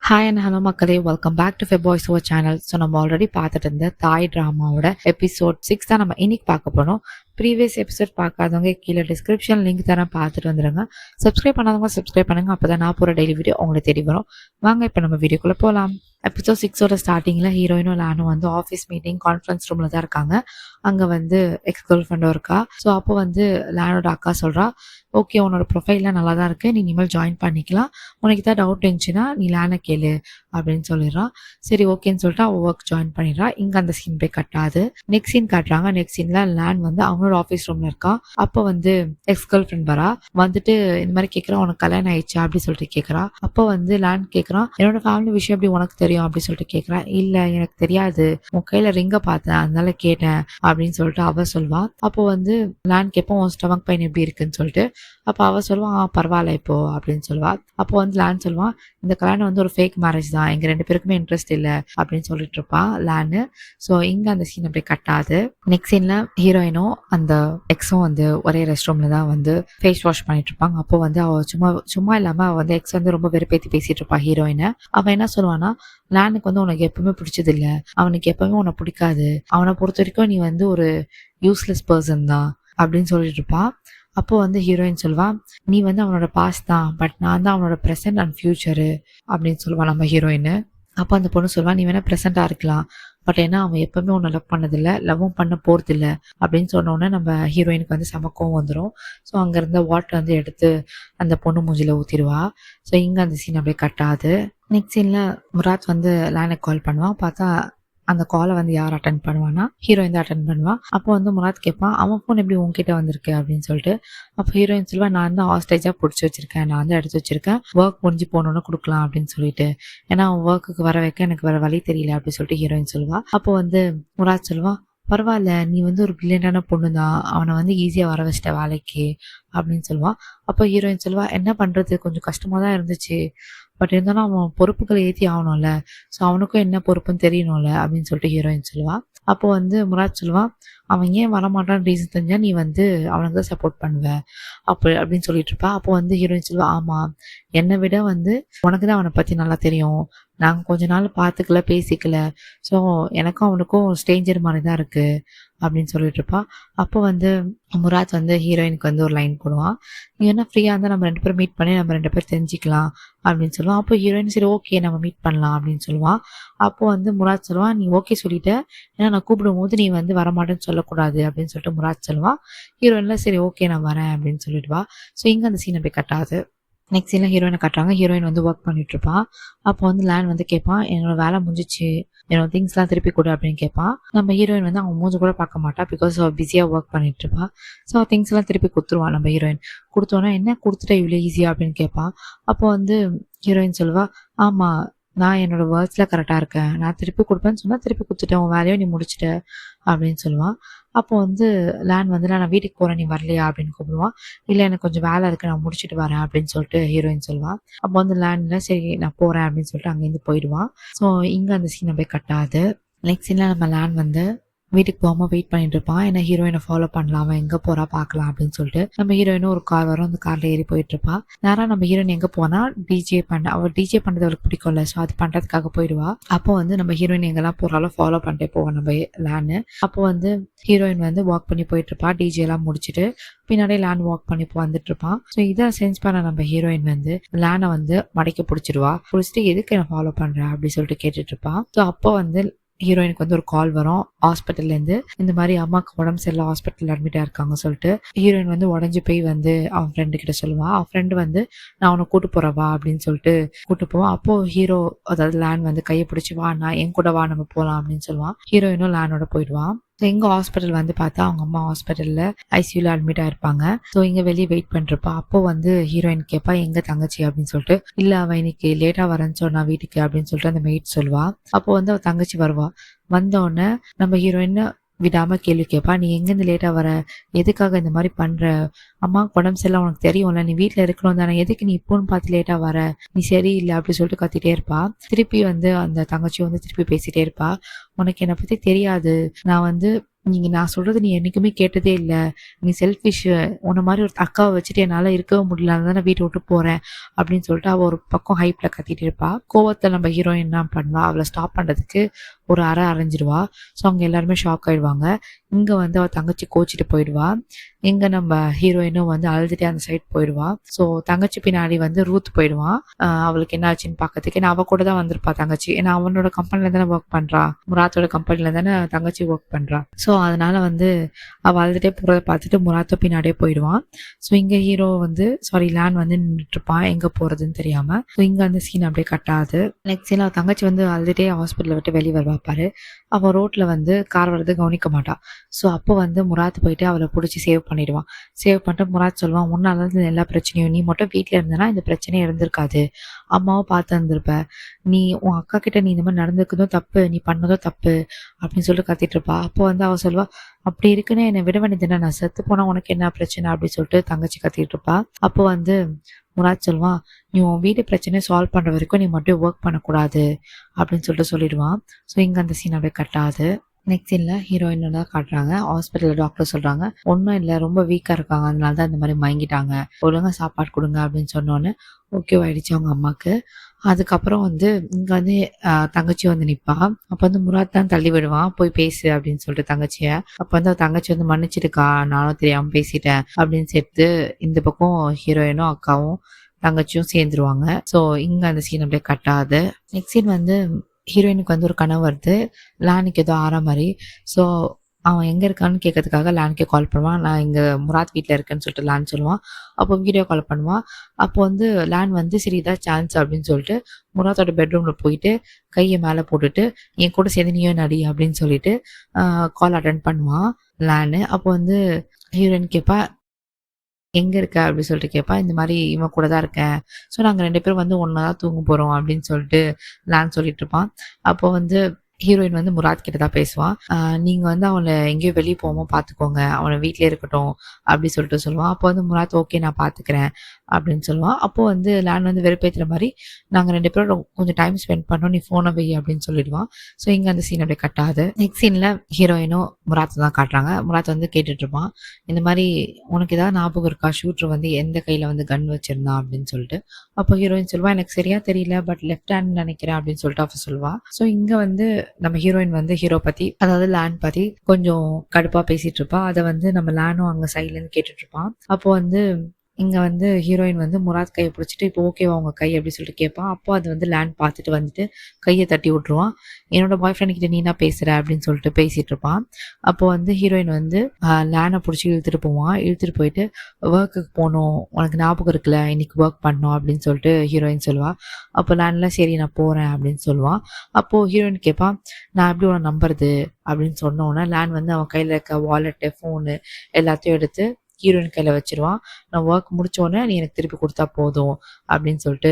Hi and hello மக்களே, welcome back to fab boys over channel. So நம்ம already பார்த்துட்டு இருந்த தாய் ட்ராமாவோட எபிசோட் 6 தான் நம்ம இன்னைக்கு பார்க்க போகிறோம். ப்ரீவியஸ் எபிசோட் பார்க்காதவங்க கீழே டிஸ்கிரிப்ஷன் லிங்க் தரேன், பார்த்துட்டு வந்துடுங்க. சப்ஸ்கிரைப் பண்ணாதவங்க சப்ஸ்கிரைப் பண்ணுங்க, அப்போ தான் நான் போகிற டெய்லி வீடியோ உங்களுக்கு தேடி வரும். வாங்க இப்போ நம்ம வீடியோக்குள்ளே போகலாம். எபிசோட் 6ஓட ஸ்டார்டிங்கில் ஹீரோயினும் லேனும் வந்து ஆஃபீஸ் மீட்டிங் கான்ஃபரன்ஸ் ரூமில் தான் இருக்காங்க. அங்கே வந்து எக்ஸ் கேர்ள் ஃப்ரெண்டும் இருக்கா. ஸோ அப்போ வந்து லேனோட அக்கா சொல்கிறா, ஓகே உன்னோட ப்ரொஃபைல்லாம் நல்லா தான் இருக்குது, நீ இனிமேல் ஜாயின் பண்ணிக்கலாம், உனக்கு தான் டவுட் இருந்துச்சுன்னா நீ லேனை கேளு அப்படின்னு சொல்லிடுறான். சரி ஓகேன்னு சொல்லிட்டு அவள் ஒர்க் ஜாயின் பண்ணிடுறா. இங்கே அந்த சீன் போய் கட்டாது. நெக்ஸ்ட் சீன் காட்டுறாங்க. நெக்ஸ்ட் சீனில் லேன் வந்து அவனோட ஆஃபீஸ் ரூமில் இருக்கான். அப்போ வந்து எக்ஸ் கேர்ள் ஃப்ரெண்ட் வரா. வந்துட்டு இந்த மாதிரி கேட்குறான், உனக்கு கல்யாணம் ஆயிடுச்சா அப்படி சொல்லிட்டு கேட்குறா. அப்போ வந்து லேன் கேட்குறான், என்னோட ஃபேமிலி விஷயம் எப்படி உனக்கு தெரியும் அப்படி சொல்லிட்டு கேட்குறான். இல்லை எனக்கு தெரியாது, உன் கையில் ரிங்கை பார்த்தேன் அதனால கேட்டேன் அப்படின்னு சொல்லிட்டு அவ சொல்வா. அப்போ வந்து லேன் கேட்போம், உன் ஸ்டமக் பெயின் எப்படி இருக்குன்னு சொல்லிட்டு. அப்போ அவ சொல்லுவான், பரவாயில்ல இப்போ அப்படின்னு சொல்லுவா. அப்போ வந்து லேன் சொல்லுவான், இந்த கல்யாணம் வந்து ஒரு ஃபேக் மேரேஜ் தான், எங்க 2 பேருக்குமே இன்ட்ரெஸ்ட் இல்லை அப்படின்னு சொல்லிட்டு இருப்பான் லேனு. ஸோ இங்க அந்த சீன் அப்படி கட்டாது. நெக்ஸ்ட் சீன்ல ஹீரோயினும் அந்த எக்ஸும் வந்து ஒரே ரெஸ்ட் ரூம்ல தான் வந்து ஃபேஸ் வாஷ் பண்ணிட்டு இருப்பாங்க. அப்போ வந்து அவ சும்மா இல்லாம அவ வந்து எக்ஸ் வந்து ரொம்ப வெறுப்பேத்தி பேசிட்டு இருப்பா ஹீரோயினை. அவன் என்ன சொல்லுவான்னா, லேனுக்கு வந்து உனக்கு எப்பவுமே பிடிச்சது இல்லை, அவனுக்கு எப்பவுமே உன்னை பிடிக்காது, அவனை பொறுத்த வரைக்கும் நீ வந்து ஒரு யூஸ்லெஸ் பர்சன் தான் அப்படின்னு சொல்லிட்டு இருப்பான். அப்போ வந்து ஹீரோயின் சொல்வா, நீ வந்து அவனோட பாஸ்ட் தான், பட் நான் தான் அவனோட ப்ரெசென்ட் அண்ட் ஃபியூச்சரு அப்படின்னு சொல்லுவான் நம்ம ஹீரோயின். அப்போ அந்த பொண்ணு சொல்வா, நீ வேணா ப்ரெசென்டா இருக்கலாம், பட் ஏன்னா அவன் எப்பவுமே உன்னை லவ் பண்ணதில்லை, லவ்வும் பண்ண போறதில்ல அப்படின்னு சொன்னோன்னே நம்ம ஹீரோயினுக்கு வந்து சமக்கவும் வந்துடும். ஸோ அங்க இருந்த வாட்டர் வந்து எடுத்து அந்த பொண்ணு மூஞ்சில ஊத்திடுவா. ஸோ இங்க அந்த சீன் அப்படியே கட்டாது. நெக்ஸ்ட் சீன்ல முராத் வந்து லேனுக்கு கால் பண்ணுவான். பார்த்தா அந்த காலை வந்து யார் அட்டன் பண்ணுவான்னா ஹீரோயின் தான் அட்டன் பண்ணுவான். அப்போ வந்து முராத் கேட்பான், அவன் ஃபோன் எப்படி உன்கிட்ட வந்திருக்கு அப்படின்னு சொல்லிட்டு. அப்போ ஹீரோயின் சொல்லுவா, நான் தான் ஹாஸ்டேஜா பிடிச்சி வச்சிருக்கேன், நான் வந்து எடுத்து வச்சிருக்கேன், ஒர்க் முடிஞ்சு போகணுன்னு கொடுக்கலாம் அப்படின்னு சொல்லிட்டு. ஏன்னா அவன் ஒர்க்குக்கு வர வைக்க எனக்கு வேற வழி தெரியல அப்படின்னு சொல்லிட்டு ஹீரோயின் சொல்லுவா. அப்போ வந்து முராத் சொல்லுவான், பரவாயில்ல நீ வந்து ஒரு பிரில்லியண்டான பொண்ணு தான், அவனை வந்து ஈஸியா வர வச்சிட்ட வேலைக்கு அப்படின்னு சொல்லுவான். அப்போ ஹீரோயின் சொல்லுவா, என்ன பண்றது, கொஞ்சம் கஷ்டமா தான் இருந்துச்சு, பட் இருந்தாலும் அவன் பொறுப்புகளை ஏற்றி ஆகணும்ல, ஸோ அவனுக்கும் என்ன பொறுப்புன்னு தெரியணும்ல அப்படின்னு சொல்லிட்டு ஹீரோயின் சொல்லுவான். அப்போ வந்து முராத் சொல்லுவான், அவன் ஏன் வரமாட்டான்னு ரீசன் தெரிஞ்சா நீ வந்து அவனுக்கு தான் சப்போர்ட் பண்ணுவ அப்படின்னு சொல்லிட்டு இருப்பா. அப்போ வந்து ஹீரோயின் சொல்லுவா, ஆமா என்னை விட வந்து உனக்கு தான் அவனை பத்தி நல்லா தெரியும், நாங்கள் கொஞ்ச நாள் பார்த்துக்கல பேசிக்கல, ஸோ எனக்கும் அவனுக்கும் ஸ்ட்ரேஞ்சர் மாதிரி தான் இருக்கு அப்படின்னு சொல்லிட்டு இருப்பா. அப்போ வந்து முராத் வந்து ஹீரோயினுக்கு வந்து ஒரு லைன் போடுவான், நீ என்ன ஃப்ரீயாக இருந்தால் நம்ம 2 பேரும் மீட் பண்ணி நம்ம 2 பேரும் தெரிஞ்சிக்கலாம் அப்படின்னு சொல்லுவான். அப்போ ஹீரோயின் சரி ஓகே நம்ம மீட் பண்ணலாம் அப்படின்னு சொல்லுவான். அப்போ வந்து முராத் சொல்லுவான், நீ ஓகே சொல்லிட்ட, ஏன்னா நான் கூப்பிடும் போது நீ வந்து வரமாட்டேன்னு சொல்லக்கூடாது அப்படின்னு சொல்லிட்டு முராத் சொல்லுவான். ஹீரோயின்ல சரி ஓகே நான் வரேன் அப்படின்னு சொல்லிடுவா. ஸோ இங்கே அந்த சீன் அப்படியே கட்டாது. நெக்ஸ்ட் சீன்ல ஹீரோயினை காட்டுறாங்க. ஹீரோயின் வந்து ஒர்க் பண்ணிட்டு இருப்பான். அப்போ வந்து லேன் வந்து கேட்பான், என்னோட வேலை முடிஞ்சிச்சு, என்னோட திங்ஸ்லாம் திருப்பி கொடு அப்படின்னு கேட்பான். நம்ம ஹீரோயின் வந்து அவன் மூஞ்சி கூட பார்க்க மாட்டா, பிகாஸ் அவள் பிஸியாக ஒர்க் பண்ணிட்டு இருப்பா. ஸோ திங்ஸ் எல்லாம் திருப்பி கொடுத்துருவான் நம்ம ஹீரோயின். கொடுத்தோன்னா என்ன கொடுத்துட்டா இவ்வளோ ஈஸியா அப்படின்னு கேட்பான். அப்போ வந்து ஹீரோயின் சொல்லுவா, ஆமா நான் என்னோட வேர்ட்ஸ்ல கரெக்டா இருக்கேன், நான் திருப்பி கொடுப்பேன்னு சொன்னா திருப்பி கொடுத்துட்டேன், உன் வேலையை நீ முடிச்சிட்ட அப்படின்னு சொல்லுவான். அப்போ வந்து லேன் வந்து நான் வீட்டுக்கு போறேன் நீ வரலையா அப்படின்னு கூப்பிடுவான். இல்லை எனக்கு கொஞ்சம் வேலை இருக்கு, நான் முடிச்சுட்டு வரேன் அப்படின்னு சொல்லிட்டு ஹீரோயின் சொல்லுவான். அப்போ வந்து லேன்ல சரி நான் போறேன் அப்படின்னு சொல்லிட்டு அங்கேருந்து போயிடுவான். ஸோ இங்க அந்த சீனை போய் கட்டாது. நெக்ஸ்ட் சீன்ல நம்ம லேன் வந்து வீட்டுக்கு போகாம வெயிட் பண்ணிட்டு இருப்பான். ஏன்னா ஹீரோயினை ஃபாலோ பண்ணலாம், அவன் எங்க போறா பார்க்கலாம் அப்படின்னு சொல்லிட்டு. நம்ம ஹீரோயினும் ஒரு கார் வரும், அந்த கார்ல ஏறி போயிட்டு இருப்பா. நேரா நம்ம ஹீரோயின் எங்க போனா டிஜே பண்ண, அவள் டிஜே பண்றது அவளுக்கு பிடிக்கும்ல, ஸோ அது பண்றதுக்காக போயிடுவா. அப்போ வந்து நம்ம ஹீரோயின் எங்கெல்லாம் போறாலும் ஃபாலோ பண்ணிட்டே போவோம் நம்ம லேனு. அப்போ வந்து ஹீரோயின் வந்து வாக் பண்ணி போயிட்டு இருப்பா, டிஜே எல்லாம் முடிச்சுட்டு பின்னாடியே லேன் வாக் பண்ணி வந்துட்டு இருப்பான். ஸோ இதை சென்ஸ் பண்ண நம்ம ஹீரோயின் வந்து லேனை வந்து மடக்கி பிடிச்சிடுவா. பிடிச்சிட்டு எதுக்கு என்ன ஃபாலோ பண்ற அப்படின்னு சொல்லிட்டு கேட்டுட்டு இருப்பான். ஸோ அப்போ வந்து ஹீரோயினுக்கு வந்து ஒரு கால் வரும் ஹாஸ்பிட்டல்ல இருந்து, இந்த மாதிரி அம்மாக்கு உடம்பு சரியில்லை, ஹாஸ்பிட்டல் அட்மிட் ஆயிருக்காங்க சொல்லிட்டு. ஹீரோயின் வந்து உடஞ்சு போய் வந்து அவன் ஃப்ரெண்டு கிட்ட சொல்லுவான். அவன் ஃப்ரெண்டு வந்து நான் அவனை கூட்டு போறவா அப்படின்னு சொல்லிட்டு கூட்டு போவான். அப்போ ஹீரோ அதாவது லேன் வந்து கையை பிடிச்சி வா, நான் என் கூட வா நம்ம போலாம் அப்படின்னு சொல்லுவான். ஹீரோயினும் லேனோட போயிடுவான். எங்க ஹாஸ்பிட்டல் வந்து பார்த்தா அவங்க அம்மா ஹாஸ்பிட்டல்ல ஐசியூல அட்மிட் ஆயிருப்பாங்க. ஸோ இங்க வெளியே வெயிட் பண்ணிருப்பா. அப்போ வந்து ஹீரோயின் கேட்பா, எங்க தங்கச்சி அப்படின்னு சொல்லிட்டு. இல்ல அவன் இன்னைக்கு லேட்டா வரேன்னு சொன்னா வீட்டுக்கு அப்படின்னு சொல்லிட்டு அந்த மெய்ட் சொல்லுவா. அப்போ வந்து அவ தங்கச்சி வருவா. வந்தோடனே நம்ம ஹீரோயின் விடாம கேள்வி கேட்பா, நீ எங்கேருந்து லேட்டா வர, எதுக்காக இந்த மாதிரி பண்ற, அம்மா உடம்பு சரியில்லை உனக்கு தெரியும்ல, நீ வீட்டுல இருக்கணும் தானே, எதுக்கு நீ இப்போன்னு பார்த்து லேட்டா வர, நீ சரியில்லை அப்படி சொல்லிட்டு கத்திட்டே இருப்பா. திருப்பி வந்து அந்த தங்கச்சி வந்து திருப்பி பேசிட்டே இருப்பா, உனக்கு என்னை பத்தி தெரியாது, நான் வந்து நான் சொல்றது நீ என்னைக்குமே கேட்டதே இல்ல. நீ செல்ஃபிஷ். உன்ன மாரி ஒரு அக்காவ வச்சுட்டு என்னால இருக்கவே முடியல. அதனால தானே வீட்ட விட்டு போறேன் அப்படின்னு சொல்லிட்டு அவ ஒரு பக்கம் ஹைப்ல கத்திட்டு இருப்பா. கோவத்துல நம்ம ஹீரோயின் என்ன பண்ணுவா, அவள ஸ்டாப் பண்றதுக்கு ஒரு அரைஞ்சிருவா. ஸோ அவங்க எல்லாருமே ஷாக் ஆயிடுவாங்க. இங்க வந்து அவ தங்கச்சி கோச்சிட்டு போயிடுவா. இங்க நம்ம ஹீரோயினும் வந்து அழுதுட்டே அந்த சைட் போயிடுவா. ஸோ தங்கச்சி பின்னாடி வந்து ரூத் போயிடுவான். அவளுக்கு என்ன ஆச்சுன்னு பாக்கிறதுக்கு. ஏன்னா அவ கூட தான் வந்திருப்பா தங்கச்சி. ஏன்னா அவனோட கம்பெனில தானே ஒர்க் பண்றா. முராத்தோட கம்பெனில தானே தங்கச்சி ஒர்க் பண்றா. ஸோ அதனால வந்து அவ அழுதுட்டே போறதை பார்த்துட்டு முராத்தோ பின்னாடியே போயிடுவான். ஸோ இங்க ஹீரோ வந்து லேன் வந்து நின்றுட்டு இருப்பான் எங்க போறதுன்னு தெரியாம. ஸோ இங்க அந்த சீன் அப்படியே கட்டாது. நெக்ஸ்ட் சீன் அவ தங்கச்சி வந்து அழுதுட்டே ஹாஸ்பிட்டல் விட்டு வெளியே வருவா பாரு. அவ ரோட்ல வந்து கார் வரது கவனிக்க மாட்டா. ஸோ அப்போ வந்து முராத் போயிட்டு அவளை பிடிச்சி சேவ் பண்ணிடுவான். சேவ் பண்ணிட்டு முராத் சொல்லுவான், உன்னால எல்லா பிரச்சனையும், நீ மட்டும் வீட்டுல இருந்தனா இந்த பிரச்சனையே இருந்திருக்காது. அம்மாவும் பார்த்து இருந்திருப்ப. நீ உன் அக்கா கிட்ட நீ இந்த மாதிரி நடந்துக்கிறதும் தப்பு, நீ பண்ணதும் தப்பு அப்படின்னு சொல்லிட்டு கத்திட்டு இருப்பா. அப்போ வந்து அவ சொல்லுவா, அப்படி இருக்குன்னு என்னை விட வேண்டியதுன்னா நான் செத்து போனா உனக்கு என்ன பிரச்சனை அப்படின்னு சொல்லிட்டு தங்கச்சி கத்திட்டு இருப்பா. அப்போ வந்து முராத் சொல்லுவான், நீ உன் வீட்டு பிரச்சனையை சால்வ் பண்ற வரைக்கும் நீ மட்டும் ஒர்க் பண்ணக்கூடாது அப்படின்னு சொல்லிடுவான். ஸோ இங்க அந்த சீன் அப்படியே கட்டாது. நெக்ஸ்ட் சீன்ல ஹீரோயின் தான் காட்டுறாங்க. ஹாஸ்பிட்டல்ல டாக்டர் சொல்றாங்க, ஒன்றும் இல்லை, ரொம்ப வீக்கா இருக்காங்க, அதனால தான் இந்த மாதிரி மயங்கிட்டாங்க, ஒழுங்கா சாப்பாடு கொடுங்க அப்படின்னு சொன்னோன்னு ஓகே ஆயிடுச்சு அவங்க அம்மாக்கு. அதுக்கப்புறம் வந்து இங்க வந்து தங்கச்சி வந்து நிப்பா. அப்ப வந்து முராத் தான் தள்ளி விடுவான், போய் பேசு அப்படின்னு சொல்லிட்டு தங்கச்சிய. அப்ப வந்து தங்கச்சி வந்து மன்னிச்சிருக்கா, நானும் தெரியாம பேசிட்டேன் அப்படின்னு சேர்த்து இந்த பக்கம் ஹீரோயினும் அக்காவும் தங்கச்சியும் சேர்ந்துருவாங்க. ஸோ இங்க அந்த சீன் அப்படியே கட்டாது. நெக்ஸ்ட் சீன் வந்து ஹீரோயினுக்கு வந்து ஒரு கனவு வருது, லானுக்கு ஏதோ ஆற மாதிரி. ஸோ அவன் எங்கே இருக்கான்னு கேட்கறதுக்காக லேனுக்கே கால் பண்ணுவான். நான் இங்கே முராத் வீட்டில் இருக்கேன்னு சொல்லிட்டு லேன் சொல்லுவான். அப்போ வீடியோ கால் பண்ணுவான். அப்போ வந்து லேன் வந்து சரி இதான் சான்ஸ் அப்படின்னு சொல்லிட்டு முராத்தோட பெட்ரூமில் போயிட்டு கையை மேலே போட்டுட்டு என் கூட சேர்ந்து நீயும் நடி அப்படின்னு சொல்லிட்டு கால் அட்டன் பண்ணுவான் லேனு. அப்போ வந்து ஹீரோயின் கேட்பா, எங்க இருக்க அப்படின்னு சொல்லிட்டு கேட்பா. இந்த மாதிரி இவன் கூட தான் இருக்கேன். ஸோ நாங்கள் 2 பேரும் வந்து ஒன்னா தான் தூங்க போறோம் அப்படின்னு சொல்லிட்டு லேன் சொல்லிட்டு இருப்பான். அப்போ வந்து ஹீரோயின் வந்து முராத் கிட்ட தான் பேசுவான். நீங்க வந்து அவனை எங்கேயோ வெளியே போகாம பாத்துக்கோங்க, அவனை வீட்லயே இருக்கட்டும் அப்படி சொல்லிட்டு சொல்லுவான். அப்போ வந்து முராத் ஓகே நான் பாத்துக்கிறேன் அப்படின்னு சொல்லுவான். அப்போ வந்து லேன் வந்து வெறுப்பேற்றுற மாதிரி, நாங்க 2 பேரும் கொஞ்சம் டைம் ஸ்பெண்ட் பண்ணோம், நீ போனை வை அப்படின்னு சொல்லிடுவான். ஸோ இங்க அந்த சீன் அப்படியே கட்டாது. நெக்ஸ்ட் சீன்ல ஹீரோயினும் முராத் தான் காட்டுறாங்க. முராத் வந்து கேட்டுட்டு இருப்பான், இந்த மாதிரி உனக்கு ஏதாவது ஞாபகம் இருக்கா, ஷூட்டர் வந்து எந்த கையில வந்து கன் வச்சிருந்தான் அப்படின்னு சொல்லிட்டு. அப்போ ஹீரோயின் சொல்லுவா, எனக்கு சரியா தெரியல, பட் லெஃப்ட் ஹேண்ட் நினைக்கிறேன் அப்படின்னு சொல்லிட்டு அவ சொல்லுவா. ஸோ இங்க வந்து நம்ம ஹீரோயின் வந்து ஹீரோ பத்தி, அதாவது லேன் பத்தி கொஞ்சம் கடுப்பா பேசிட்டு இருப்பா. அதை வந்து நம்ம லேனும் அங்க சைட்ல இருந்து கேட்டுட்டு இருப்பான். அப்போ வந்து இங்க வந்து ஹீரோயின் வந்து முராத் கையை பிடிச்சிட்டு இப்போ ஓகேவா உங்க கை அப்படி சொல்லிட்டு கேட்பான். அப்போ அது வந்து லேண்ட் பார்த்துட்டு வந்துட்டு கையை தட்டி விட்டுருவான். என்னோட பாய் ஃப்ரெண்ட் கிட்ட நீ என்ன பேசுற அப்படின்னு சொல்லிட்டு பேசிட்டு இருப்பான். அப்போ வந்து ஹீரோயின் வந்து லேனை பிடிச்சி இழுத்துட்டு போவான். இழுத்துட்டு போயிட்டு ஒர்க்குக்கு போகணும், உனக்கு ஞாபகம் இருக்குல்ல இன்னைக்கு ஒர்க் பண்ணோம் அப்படின்னு சொல்லிட்டு ஹீரோயின் சொல்லுவா. அப்போ லேன்ல சரி நான் போறேன் அப்படின்னு சொல்லுவான். அப்போ ஹீரோயின் கேட்பான், நான் எப்படி உன நம்புறது அப்படின்னு சொன்னோன்னா லேன் வந்து அவன் கையில இருக்க வாலெட்டு ஃபோனு எல்லாத்தையும் எடுத்து ஹீரோயின் கையில வச்சிருவான். நான் ஒர்க் முடிச்சோடனே நீ எனக்கு திருப்பி கொடுத்தா போதும் அப்படின்னு சொல்லிட்டு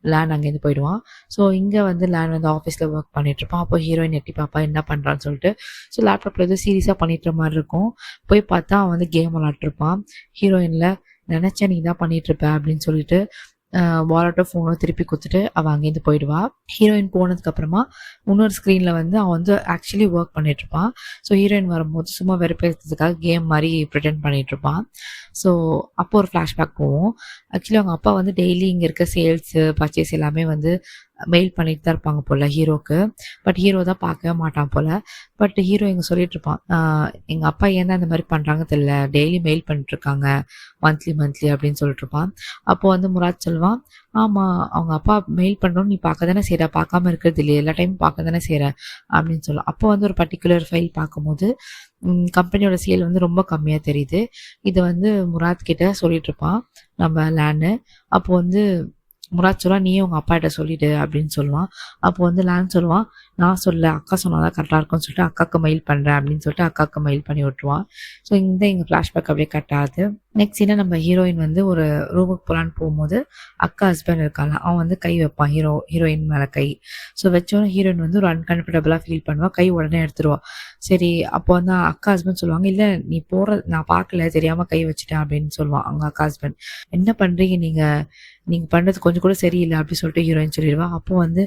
லேன் அங்கேருந்து போயிடுவான். ஸோ இங்கே வந்து லேன் வந்து ஆஃபீஸில் ஒர்க் பண்ணிட்டு இருப்பான். அப்போ ஹீரோயின் எட்டி பாப்பா என்ன பண்ணுறான்னு சொல்லிட்டு. ஸோ லேப்டாப்பில் எதுவும் சீரியஸாக பண்ணிட்டு மாதிரி இருக்கும். போய் பார்த்தா அவன் வந்து கேம் விளாட்ருப்பான். ஹீரோயினில் நினச்சேன் நீ தான் பண்ணிட்டு இருப்ப அப்படின்னு சொல்லிட்டு வாலெட்டோ ஃபோனோ திருப்பி கொடுத்துட்டு அவள் அங்கேருந்து போயிடுவா. ஹீரோயின் போனதுக்கு அப்புறமா இன்னொரு ஸ்க்ரீனில் வந்து அவன் வந்து ஆக்சுவலி ஒர்க் பண்ணிட்டு இருப்பான். ஸோ ஹீரோயின் வரும்போது சும்மா வெறுப்பேற்றதுக்காக கேம் மாதிரி ப்ரிட்டெண்ட் பண்ணிட்டு இருப்பான். ஸோ அப்போ ஒரு ஃப்ளாஷ்பேக் போவோம். ஆக்சுவலி அவங்க அப்பா வந்து டெய்லி இங்கே இருக்க சேல்ஸு பர்ச்சேஸ் எல்லாமே வந்து மெயில் பண்ணிட்டு தான் இருப்பாங்க போல் ஹீரோக்கு. பட் ஹீரோ தான் பார்க்கவே மாட்டான் போல். பட் ஹீரோ இங்கே சொல்லிட்டு இருப்பான், எங்கள் அப்பா ஏன் தான் இந்த மாதிரி பண்ணுறாங்க தெரியல, டெய்லி மெயில் பண்ணிட்டு இருக்காங்க மந்த்லி அப்படின்னு சொல்லிட்டு இருப்பான். அப்போ வந்து முராத் சொல்லுவான், ஆமாம் அவங்க அப்பா மெயில் பண்ணுறோம் நீ பார்க்க தானே செய்கிற, பார்க்காம இருக்கிறது இல்லையா, எல்லா டைமும் பார்க்க தானே செய்கிற அப்படின்னு சொல்லுவான். அப்போ வந்து ஒரு பர்டிகுலர் ஃபைல் பார்க்கும்போது கம்பெனியோட சேல் வந்து ரொம்ப கம்மியாக தெரியுது. இதை வந்து முராத் கிட்ட சொல்லிட்டு இருப்பான் நம்ம லேனு. அப்போ வந்து முராத் சொல்லுவான், நீயே உங்கள் அப்பாட்ட சொல்லிடு அப்படின்னு சொல்லுவான். அப்போ வந்து லேன் சொல்லுவான், நான் சொல்ல அக்கா சொன்னாதான் கரெக்டாக இருக்கும்னு சொல்லிட்டு அக்காவுக்கு மெயில் பண்ணுறேன் அப்படின்னு சொல்லிட்டு அக்காவுக்கு மெயில் பண்ணி விட்டுருவான். ஸோ இந்த எங்கள் ஃப்ளாஷ்பேக் அப்படியே கட் ஆகுது. நெக்ஸ்ட் சீனில் நம்ம ஹீரோயின் வந்து ஒரு ரூமுக்கு போகலான்னு போகும்போது அக்கா ஹஸ்பண்ட் இருக்காங்க, அவன் வந்து கை வைப்பான் ஹீரோயின் மேலே கை. ஸோ வச்சோன்னே ஹீரோயின் வந்து ஒரு அன்கம்ஃபர்டபுளாக ஃபீல் பண்ணுவா, கை உடனே எடுத்துருவா. சரி, அப்போ வந்து அக்கா ஹஸ்பண்ட் சொல்லுவாங்க, இல்லை நீ போகிற நான் பார்க்கல, தெரியாமல் கை வச்சுட்டேன் அப்படின்னு சொல்லுவான் அவங்க அக்கா ஹஸ்பண்ட். என்ன பண்ணுறீங்க நீங்கள் பண்ணுறது கொஞ்சம் கூட சரியில்லை அப்படின்னு சொல்லிட்டு ஹீரோயின் சொல்லிடுவா. அப்போ வந்து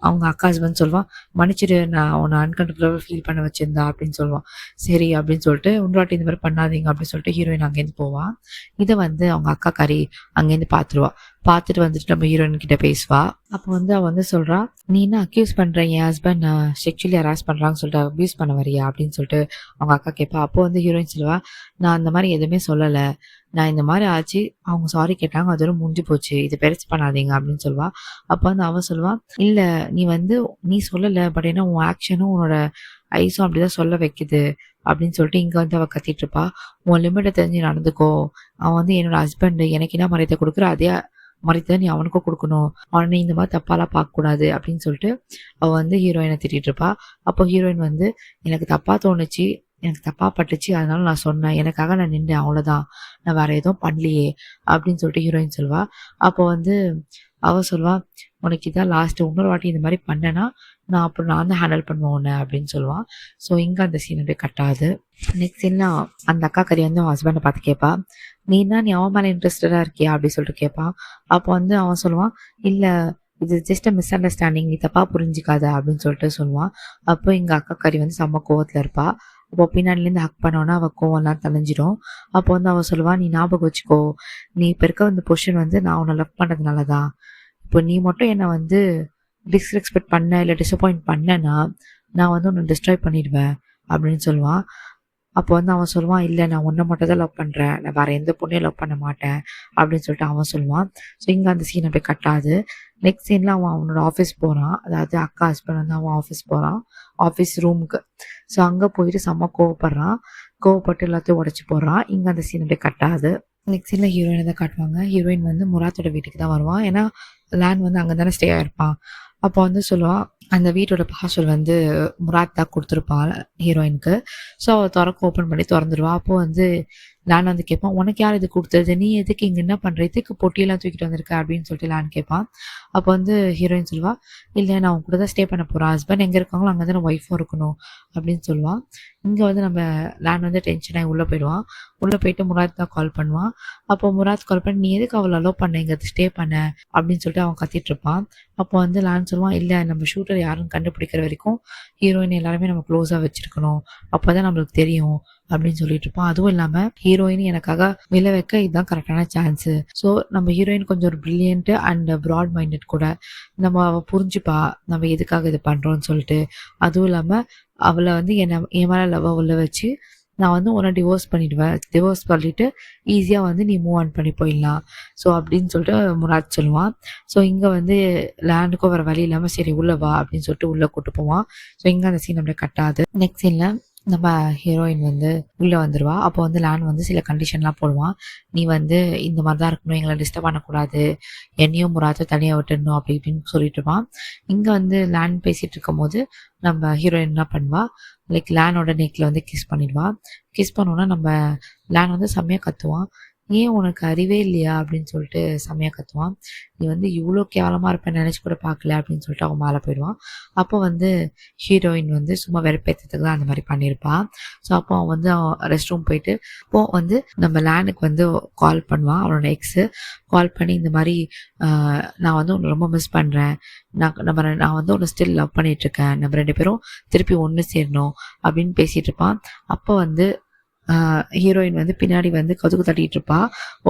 அவங்க அக்கா ஹஸ்பண்ட் சொல்லுவான், மன்னிச்சிடு, நான் உன்னை அன்கம்ஃபர்டபுளாக ஃபீல் பண்ண வச்சிருந்தா அப்படின்னு சொல்லுவான். சரி அப்படின்னு சொல்லிட்டு உன்றாட்டி இந்த மாதிரி பண்ணாதீங்க அப்படின்னு சொல்லிட்டு ஹீரோயின் அங்கேருந்து போவான். இதை வந்து அவங்க அக்கா கறி அங்கேருந்து பார்த்துருவா. பார்த்துட்டு வந்துட்டு நம்ம ஹீரோயின் கிட்ட பேசுவா. அப்போ வந்து அவ வந்து சொல்றா, நீ என்ன அக்யூஸ் பண்ற, என் ஹஸ்பண்ட் செக்ஷுவலி ஹராஸ் பண்றாங்கன்னு சொல்லிட்டு அபியூஸ் பண்ண வரியா அப்படின்னு சொல்லிட்டு அவங்க அக்கா கேட்பா. அப்போ வந்து ஹீரோயின் சொல்லுவா, நான் அந்த மாதிரி எதுவுமே சொல்லலை, நான் இந்த மாதிரி ஆச்சு, அவங்க சாரி கேட்டாங்க, அதோட முடிஞ்சு போச்சு, இது பெருசு பண்ணாதீங்க அப்படின்னு சொல்லுவா. அப்போ வந்து அவன் சொல்லுவா, இல்லை நீ சொல்லலை, பட் ஏன்னா உன் ஆக்ஷனும் உன்னோட ஐஸும் அப்படிதான் சொல்ல வைக்குது அப்படின்னு சொல்லிட்டு இங்க வந்து அவ கத்திட்டு இருப்பா. உன் லிமிட்டை தெரிஞ்சு நடந்துக்கோ, அவன் வந்து என்னோட ஹஸ்பண்ட், எனக்கு என்ன மரியாதை கொடுக்குற அதே மரியாதை நீ அவனுக்கும் கொடுக்கணும், அவனை இந்த மாதிரி தப்பாலாம் பார்க்கக்கூடாது அப்படின்னு சொல்லிட்டு அவ வந்து ஹீரோயினை திட்டிட்டு இருப்பா. அப்போ ஹீரோயின் வந்து, எனக்கு தப்பா தோணுச்சு, எனக்கு தப்பா பட்டுச்சு, அதனால நான் சொன்னேன், எனக்காக நான் நின்றேன், அவ்வளோதான், நான் வேற எதுவும் பண்ணலையே அப்படின்னு சொல்லிட்டு ஹீரோயின் சொல்வா. அப்போ வந்து அவ சொல்வா, உனக்கு இதான் லாஸ்ட், இன்னொரு வாட்டி இந்த மாதிரி பண்ணேன்னா நான் தான் ஹேண்டில் பண்ணுவேன் உன்னை அப்படின்னு சொல்லுவான். ஸோ இங்கே அந்த சீன் அப்படியே கட்டாது. நெக்ஸ்ட் என்ன, அந்த அக்கா கறி வந்து அவன் ஹஸ்பண்டை பார்த்து கேட்பா, நீ அவன் மேலே இன்ட்ரெஸ்டடாக இருக்கியா அப்படின்னு சொல்லிட்டு கேட்பான். அப்போ வந்து அவன் சொல்லுவான், இல்லை இது ஜஸ்ட் மிஸ் அண்டர்ஸ்டாண்டிங், நீ தப்பா புரிஞ்சிக்காத அப்படின்னு சொல்லிட்டு சொல்லுவான். அப்போ எங்க அக்கா கறி வந்து செம்ம கோவத்தில் இருப்பா. அப்போ பின்னாடிலேருந்து ஹக் பண்ணோன்னா அவள் கோவம்லாம் தெளிஞ்சிடும். அப்போ வந்து அவள் சொல்லுவா, நீ ஞாபகம் வச்சுக்கோ, நீ இப்போ இருக்க இந்த பொசிஷன் வந்து நான் உன்னை லவ் பண்ணுறதுனால தான். இப்போ நீ மட்டும் என்னை வந்து டிஸ்ரெஸ்பெக்ட் பண்ண இல்லை டிசப்பாயிண்ட் பண்ணேன்னா நான் வந்து உன்னை டிஸ்ட்ராய் பண்ணிடுவேன் அப்படின்னு சொல்லுவான். அப்போ வந்து அவன் சொல்லுவான், இல்லை நான் உன்னை மட்டும் தான் லவ் பண்ணுறேன், நான் வேறு எந்த பொண்ணையும் லவ் பண்ண மாட்டேன் அப்படின்னு சொல்லிட்டு அவன் சொல்லுவான். ஸோ இங்கே அந்த சீன் அப்படியே கட்டாது. நெக்ஸ்ட் சீனில் அவனோட ஆஃபீஸ் போகிறான், அதாவது அக்கா ஹஸ்பண்ட் வந்து அவன் ஆஃபீஸ் போகிறான், ஆஃபீஸ் ரூமுக்கு. ஸோ அங்கே போயிட்டு செம்ம கோவப்பட்டு எல்லாத்தையும் உடச்சி போடுறான். இங்கே அந்த சீன் அப்படியே கட்டாது. நெக்ஸ்ட் சீனில் ஹீரோயினை தான் காட்டுவாங்க. ஹீரோயின் வந்து முராத்தோட வீட்டுக்கு தான் வருவான், ஏன்னா லேண்ட் வந்து அங்கே தானே ஸ்டே ஆகிருப்பான். அப்போ வந்து சொல்லுவாள், அந்த வீட்டோட பார்சல் வந்து முராத் தான் கொடுத்துருப்பாள் ஹீரோயினுக்கு. ஸோ அவள் ஓப்பன் பண்ணி திறந்துடுவா. அப்போது வந்து லேன் வந்து கேட்பான், உனக்கு யார் இது கொடுத்தது, நீ எதுக்கு இங்கே என்ன பண்ணுற, இதுக்கு பொட்டியெல்லாம் தூக்கிட்டு வந்திருக்க அப்படின்னு சொல்லிட்டு லேன் கேட்பான். அப்போ வந்து ஹீரோயின் சொல்லுவா, இல்லை நான் அவங்க கூட தான் ஸ்டே பண்ண போகிறேன், ஹஸ்பண்ட் எங்கே இருக்காங்களோ அங்கே தான் ஒய்ஃபும் இருக்கணும் அப்படின்னு சொல்லுவான். இங்கே வந்து நம்ம லேன் வந்து டென்ஷனாகி உள்ளே போயிடுவான். உள்ளே போயிட்டு முராத் தான் கால் பண்ணுவான். அப்போ முராத் கால் பண்ணி, நீ எதுக்கு அவளை அலோவ் பண்ண இங்கே ஸ்டே பண்ண அப்படின்னு சொல்லிட்டு அவன் கத்திட்டு இருப்பான். அப்போ வந்து லேன் சொல்லுவான், இல்லை நம்ம ஷூட்டர் யாருன்னு கண்டுபிடிக்கிற வரைக்கும் ஹீரோயின் எல்லாருமே நம்ம க்ளோஸாக வச்சுருக்கணும், அப்போ தான் நம்மளுக்கு தெரியும் அப்படின்னு சொல்லிட்டு இருப்பான். அதுவும் இல்லாமல் ஹீரோயின் எனக்காக விலை வைக்க இதுதான் கரெக்டான சான்ஸு. ஸோ நம்ம ஹீரோயின் கொஞ்சம் ஒரு பிரில்லியன்ட்டு அண்ட் ப்ராட் மைண்டட் கூட, நம்ம அவள் புரிஞ்சுப்பா நம்ம எதுக்காக இது பண்ணுறோன்னு சொல்லிட்டு. அதுவும் இல்லாமல் அவளை வந்து என் மேலே லவ்வை உள்ள வச்சு நான் வந்து உன்னை டிவோர்ஸ் பண்ணிவிட்டு ஈஸியாக வந்து நீ மூவ் ஆன் பண்ணி போயிடலாம் ஸோ அப்படின்னு சொல்லிட்டு முராத் சொல்லுவான். ஸோ இங்கே வந்து லேண்டுக்கும் வர வழி இல்லாமல் சரி உள்ளே வா அப்படின்னு சொல்லிட்டு உள்ளே கூட்டு போவான். ஸோ இங்கே அந்த சீன் அப்படியே கட்டாது. நெக்ஸ்ட் சீனில் நம்ம ஹீரோயின் வந்து உள்ளே வந்துடுவா. அப்போ வந்து லேண்ட் வந்து சில கண்டிஷன்லாம் போடுவான், நீ வந்து இந்த மாதிரி தான் இருக்கணும், எங்களை டிஸ்டர்ப் பண்ணக்கூடாது, என்னையும் முராத்தையும் தனியாக விட்டுடணும் அப்படி இப்படின்னு சொல்லிட்டு இருப்பான். இங்கே வந்து லேண்ட் பேசிகிட்டு இருக்கும் போது நம்ம ஹீரோயின் என்ன பண்ணுவா, லைக் லேனோட நெக்கில் வந்து கிஸ் பண்ணிடுவா. கிஸ் பண்ணோன்னா நம்ம லேன் வந்து செம்மையாக கத்துவான், ஏன் உனக்கு அறிவே இல்லையா அப்படின்னு சொல்லிட்டு செம்மையாக கத்துவான். நீ வந்து இவ்வளோ கேவலமாக இருப்பேன்னு நினச்சி கூட பார்க்கல அப்படின்னு சொல்லிட்டு அவன் மேலே போயிடுவான். அப்போ வந்து ஹீரோயின் வந்து சும்மா வெறுப்பேற்றத்துக்கு தான் அந்த மாதிரி பண்ணியிருப்பான். ஸோ அப்போ அவன் வந்து ரெஸ்ட் ரூம் போயிட்டு அப்போது வந்து நம்ம லேனுக்கு வந்து கால் பண்ணுவான். அவனோட எக்ஸு கால் பண்ணி இந்த மாதிரி நான் வந்து உன்னை ரொம்ப மிஸ் பண்ணுறேன், நான் வந்து உன்னை ஸ்டில் லவ் பண்ணிகிட்ருக்கேன், நம்ம 2 பேரும் திருப்பி ஒன்று சேரணும் அப்படின்னு பேசிகிட்டு இருப்பான். அப்போ வந்து ஹீரோயின் வந்து பின்னாடி வந்து கதவு தட்டிட்டு இருப்பா,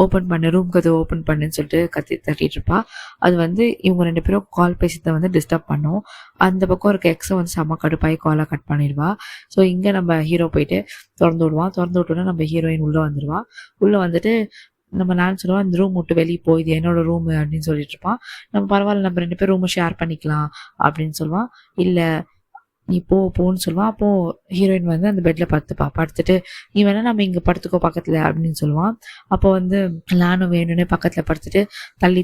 ஓப்பன் பண்ணு, ரூம் கதவு ஓப்பன் பண்ணுன்னு சொல்லிட்டு தட்டிட்டு இருப்பா. அது வந்து இவங்க 2 பேரும் கால் பேசியதை வந்து டிஸ்டர்ப் பண்ணும். அந்த பக்கம் இருக்க எக்ஸை வந்து செம்ம கடுப்பாய் காலை கட் பண்ணிடுவா. ஸோ இங்கே நம்ம ஹீரோ போயிட்டு திறந்து விட்டோன்னா நம்ம ஹீரோயின் உள்ளே வந்துடுவா. உள்ளே வந்துட்டு நம்ம நான் சொல்லுவான், இந்த ரூம் விட்டு வெளியே போயிது, என்னோட ரூமு அப்படின்னு சொல்லிட்டு இருப்பான். நம்ம பரவாயில்ல, நம்ம 2 பேரும் ரூமை ஷேர் பண்ணிக்கலாம் அப்படின்னு சொல்லுவான். இல்லை நீ போன்னு சொல்லுவான். அப்போது ஹீரோயின் வந்து அந்த பெட்டில் படுத்துட்டு நீ வேணா நம்ம இங்கே படுத்துக்கோ பக்கத்தில் அப்படின்னு சொல்லுவான். அப்போ வந்து லேனு வேணும்னே பக்கத்தில் படுத்துட்டு தள்ளி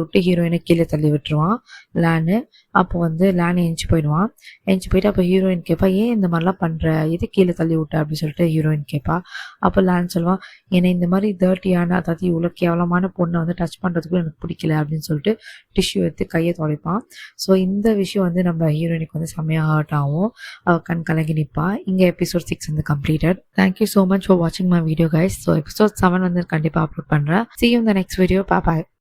விட்டு ஹீரோயினை கீழே தள்ளி விட்டுருவான் லேனு. அப்போ வந்து லேன் எந்திச்சு போயிடுவான். எந்திச்சு போயிட்டு அப்போ ஹீரோயின் கேட்பா, ஏன் இந்த மாதிரிலாம் பண்ணுற, எது கீழே தள்ளி விட்ட அப்படின்னு சொல்லிட்டு ஹீரோயின் கேட்பா. அப்போ லேன் சொல்லுவான், என்னை இந்த மாதிரி டர்ட்டியான, அதாவது இவ்வளோ கேவலமான பொண்ணை வந்து டச் பண்ணுறதுக்குள்ள எனக்கு பிடிக்கல அப்படின்னு சொல்லிட்டு டிஷ்யூ எடுத்து கையை துடைப்பான். ஸோ இந்த விஷயம் வந்து நம்ம ஹீரோயினுக்கு வந்து செம்மையாக ஹர்ட் ஆகும். அவள் கண் கலங்கி நிற்பா. இங்கே எபிசோட் 6 வந்து completed. Thank you so much for வாட்சிங் my video guys. So episode 7 வந்து கண்டிப்பாக அப்லோட் பண்ணுறேன். See you in the next video. Bye bye.